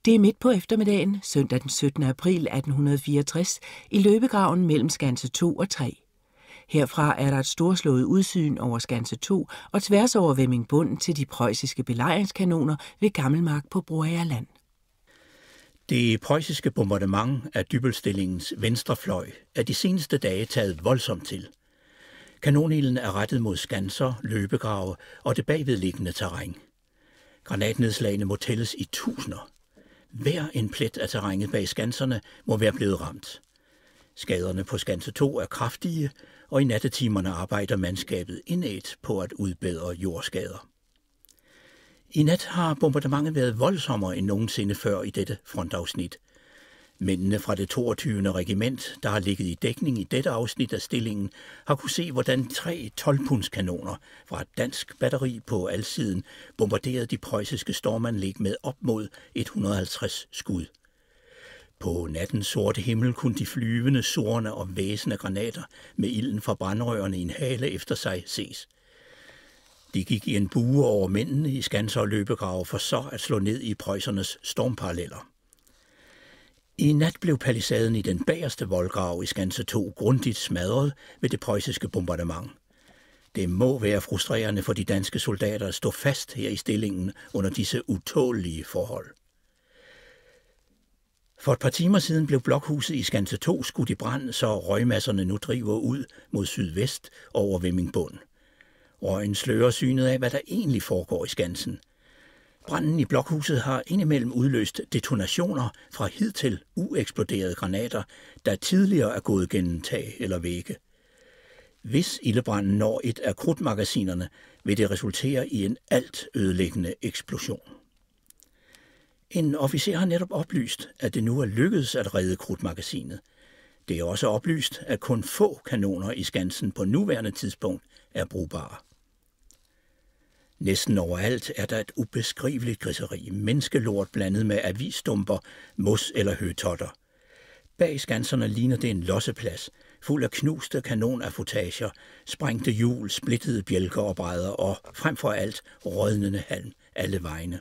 Det er midt på eftermiddagen, søndag den 17. april 1864, i løbegraven mellem Skanse 2 og 3. Herfra er der et storslået udsyn over Skanse 2 og tværs over Vemmingbund til de preussiske belejringskanoner ved Gammelmark på Broagerland. Det preussiske bombardement af Dybbølstillingens venstre fløj er de seneste dage taget voldsomt til. Kanonilden er rettet mod skanser, løbegrave og det bagvedliggende terræn. Granatnedslagene må tælles i tusinder. Hver en plet af terrænet bag skanserne må være blevet ramt. Skaderne på Skanse 2 er kraftige, og i nattetimerne arbejder mandskabet indædt på at udbedre jordskader. I nat har bombardementet været voldsommere end nogensinde før i dette frontafsnit. Mændene fra det 22. regiment, der har ligget i dækning i dette afsnit af stillingen, har kunne se, hvordan 3 12-pundskanoner fra et dansk batteri på alsiden bombarderede de preussiske stormanlæg med op mod 150 skud. På nattens sorte himmel kunne de flyvende, sorne og væsende granater med ilden fra brandrørene i en hale efter sig ses. De gik i en bue over mændene i skanser og løbegrave for så at slå ned i preussernes stormparalleller. I nat blev palisaden i den bagerste voldgrav i Skanse 2 grundigt smadret ved det preussiske bombardement. Det må være frustrerende for de danske soldater at stå fast her i stillingen under disse utålelige forhold. For et par timer siden blev blokhuset i Skanse 2 skudt i brand, så røgmasserne nu driver ud mod sydvest over Vemmingbund. Røgen slører synet af, hvad der egentlig foregår i skansen. Branden i blokhuset har indimellem udløst detonationer fra hidtil ueksploderede granater, der tidligere er gået gennem tag eller vægge. Hvis ildebranden når et af krudtmagasinerne, vil det resultere i en alt ødelæggende eksplosion. En officer har netop oplyst, at det nu er lykkedes at redde krudtmagasinet. Det er også oplyst, at kun få kanoner i skansen på nuværende tidspunkt er brugbare. Næsten overalt er der et ubeskriveligt griseri, menneskelort blandet med avisstumper, mos eller høtotter. Bag skanserne ligner det en losseplads, fuld af knuste kanonaffutage, sprængte hjul, splittede bjælker og brædder og frem for alt rådnende halm alle vegne.